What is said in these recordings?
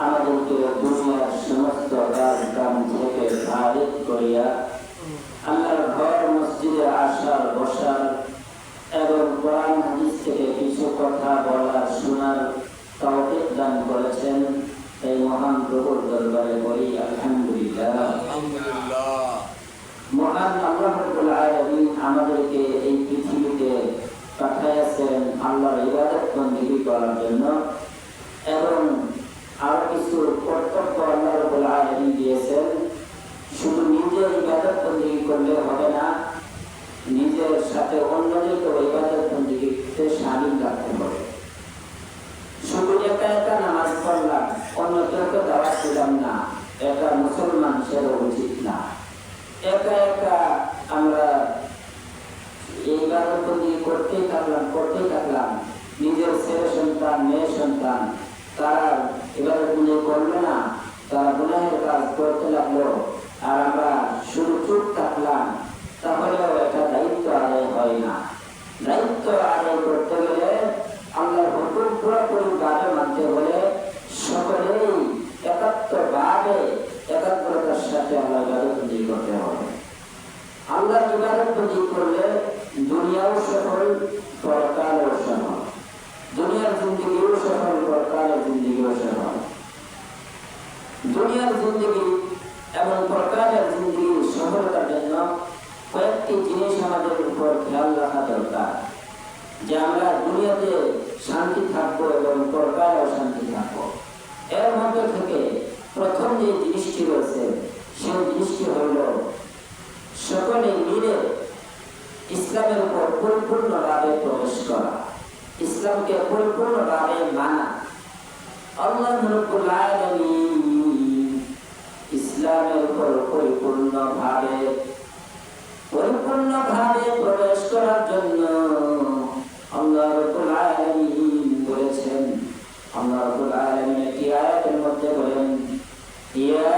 আমাদেরকে দুনিয়ার সমস্ত কাজ কাম থেকে বাহির করিয়া আল্লাহর ঘর মসজিদে আসার বসার এবং কোরআন হাদিস থেকে কিছু কথা বলার শোনার তৌফিক দান করেছেন। এই মহান প্রভুর দরবারে বলি আলহামদুলিল্লাহ। মহান আল্লাহ রাব্বুল আলামিন আমাদেরকে এই পৃথিবীতে পাঠাইয়াছেন আল্লাহর ইবাদত বন্দেগী করার জন্য, এবং আরো কিছু কর্তব্য আল্লাহ রাব্বুল আলামিন দিয়েছেন। শুধু নিজে ইবাদত বন্দেগী করলে হবে না, নিজের সাথে অন্যদেরকে ইবাদত বন্দেগীতে শামিল রাখতে হবে। শুধু একা একা নামাজ পড়লাম, অন্য কেউকে দাওয়াত দিলাম না, এটা মুসলমান সেটা উচিত না। একা একা আমরা ইবাদত বন্দেগী করতেই থাকলাম, নিজের ছেলে সন্তান মেয়ে সন্তান তারা ইবাদত বন্দেগী করলো না, তারা গুনাহের কাজ করতে লাগলো, আর আমরা শুধু চুপ থাকলাম, তাহলেও একটা দায়িত্ব আদায় হয় না। দায়িত্ব আদায় করতে গেলে আল্লাহর হুকুম পুরোপুরি ভাবে মানতে হলে সকলেই একাগ্রতার সাথে আল্লাহ ইবাদত বন্দেগী করতে হবে। আল্লাহ ইবাদত বন্দেগী করলে দুনিয়াও সফল, পরকালেও সফল। দুনিয়ার জিন্দেগিও সফল, পরকালের জিন্দেগিও সফল। দুনিয়ার জিন্দেগি এবং পরকালের জিন্দেগির সফলতার জন্য কয়েকটি জিনিস আমাদের উপর খেয়াল রাখা দরকার, যে আমরা দুনিয়াতে শান্তি থাকবো এবং পরকালেও শান্তি থাকবো। এর মধ্যে থেকে প্রথম যে জিনিসটি রয়েছে সেই জিনিসটি হল সকলে মিলে ইসলামের উপর পরিপূর্ণভাবে প্রবেশ করা, ইসলামকে পরিপূর্ণভাবে মানা। আল্লাহ রাব্বুল আলামিন ইসলামের উপর পরিপূর্ণভাবে প্রবেশ করার জন্য আল্লাহ রাব্বুল আলামিন বলেছেন। আল্লাহ রাব্বুল আলামিন একটি আয়াতের মধ্যে বলেন, ইয়া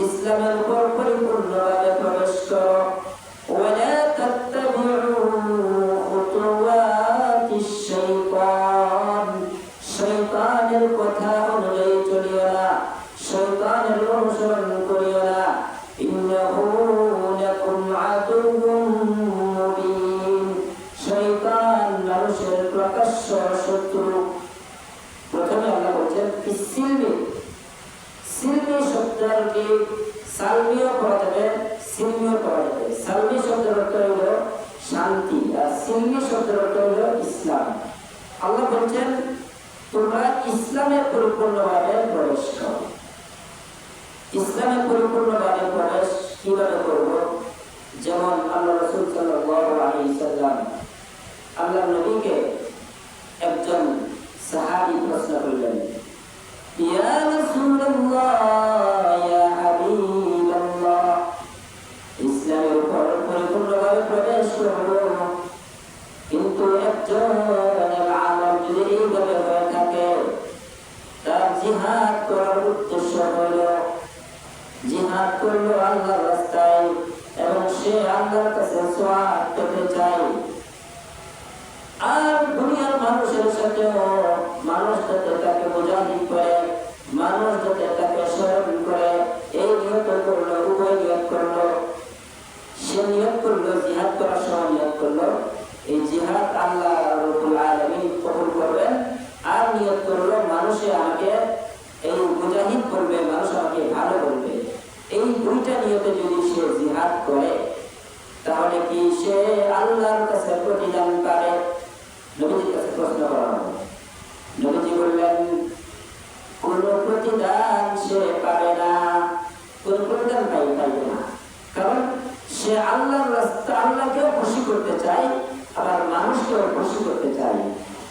ইসলামের উপর পরিপূর্ণভাবে প্রবেশ করো। ওয়ালা তাত্তাবিউ খুতুওয়াতিশ শাইতান, শয়তানের কথা অনুযায়ী চলিও না, শয়তানের অনুসরণ করিও না। ইন্নাহু লাকুম আদুউম মুবিন, শয়তান মানুষের প্রকাশ্য শত্রু। প্রথমে আল্লাহ বলছেন সিলমি শব্দকে সালমিও পড়া যাবে, সিলমিও পড়া যাবে। সালমি শব্দের অর্থ হল শান্তি, আর সিলমি শব্দের অর্থ হল ইসলাম। আল্লাহ বলছেন তোমরা ইসলামে পরিপূর্ণভাবে প্রবেশ করো। ইসলামে পরিপূর্ণভাবে প্রবেশ কিভাবে করব? যেমন আল্লাহ রাসূল সাল্লাল্লাহু আলাইহি সাল্লাম আল্লাহ নবীকে একজন সাহাবী প্রশ্ন করলেন, ইয়া রাসূলুল্লাহ, ইয়া হাবিবাল্লাহ, ইসলামের উপর পরিপূর্ণভাবে প্রবেশ করব, কিন্তু একজনের আমল যদি এইভাবে হয়ে থাকে, তার জিহাদ করার উদ্দেশ্য হল জিহাদ করলো আল্লাহর রাস্তায় এবং সে আল্লাহর কাছে সওয়াব পেতে চায়, আর দুনিয়ার মানুষের সাথেও মানুষ যাতে তাকে মুজাহিদ করে, মানুষ যাতে তাকে স্মরণ করে, এই নিয়ত করলো, উভয় নিয়ত করলো। সে নিয়ত করলো জিহাদ করার সময় নিয়ত করলো এই জিহাদ আল্লাহ রাব্বুল আলামিন কবুল করবেন, আর নিয়ত করলো মানুষে আমাকে এই মুজাহিদ করবে, মানুষ আমাকে ভালো বলবে। এই দুইটা নিয়তে যদি সে জিহাদ করে তাহলে কি সে আল্লাহর কাছে প্রতিদান পাবে? নবীজির কাছে প্রশ্ন করা হলো। নবীজি বললেন, কোন প্রতিদান সে পাবে না, কোন প্রতিদান পাইবে না। কারণ সে আল্লাহর রাস্তা, আল্লাহকেও খুশি করতে চায়, আবার মানুষকেও খুশি করতে চায়।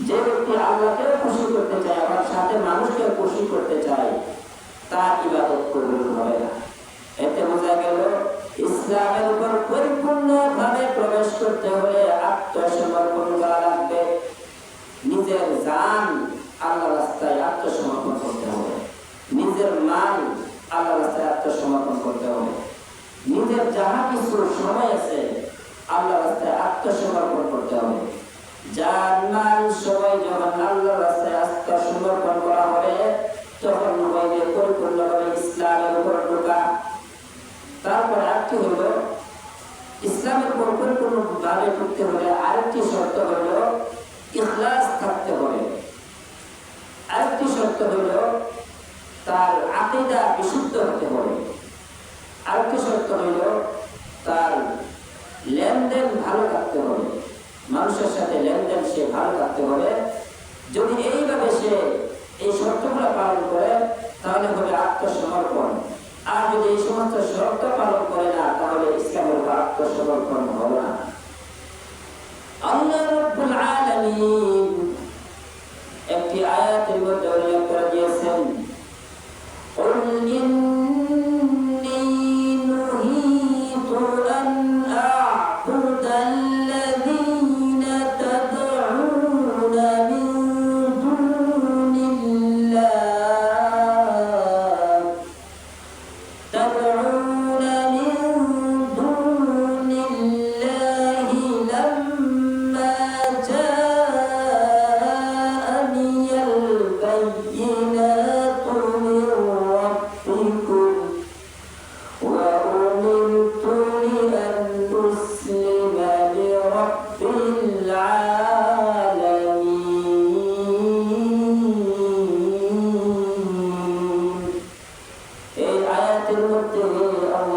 যে ব্যক্তি আল্লাহকেও খুশি করতে চায়, আবার সাথে মানুষকেও খুশি করতে চায়, তার ইবাদত কবুল হবে না। এতে বোঝা গেল ইসলামের উপর পরিপূর্ণভাবে প্রবেশ করতে হলে আত্মসমর্পণ করা লাগবে। নিজের জান আল্লাহর রাস্তায় আত্মসমর্পণ করতে হবে, নিজের মাল আল্লাহর রাস্তায় আত্মসমর্পণ করতে হবে, নিজের যাহা কিছু সময় আছে আল্লাহর রাস্তায় আত্মসমর্পণ করতে হবে। যার মাল সময় যখন আল্লাহর রাস্তায় আত্মসমর্পণ করা হবে, তখন হইবে পরিপূর্ণভাবে ইসলামের উপর ঢোকা। তারপরে আরেকটি হলো, ইসলামের উপর পরিপূর্ণভাবে ঢুকতে হলে আরেকটি শর্ত হলো ইখলাস থাকতে হবে। আরেকটি শর্ত হলো তার আকীদা বিশুদ্ধ হতে হবে। আরেকটি শর্ত হলো তার লেনদেন ভালো থাকতে হবে, মানুষের সাথে লেনদেন সে ভালো থাকতে হবে। যদি এইভাবে সে এই শর্তগুলো পালন করে তাহলে হবে আত্মসমর্পণ। আর যদি এই সমস্ত শর্ত পালন করে না, তাহলে ইসলামের আত্মসমর্পণ হবে না। আল্লাহ রাব্বুল আলামিন একটি আয়াতের মধ্যে উল্লেখ করে দিয়েছেন, কুল ইন্নী নুহীতু আন আ'বুদাল্লাযীনা তাদ'উনা মিন দুনিল্লাহ লাম্মা জাআনিয়াল বায়্যিনাতু মির রাব্বিকুম ওয়া উমিরতু লিআন উসলিমা লিরাব্বিল আলামিন। এই আয়াতের মধ্যে আল্লাহ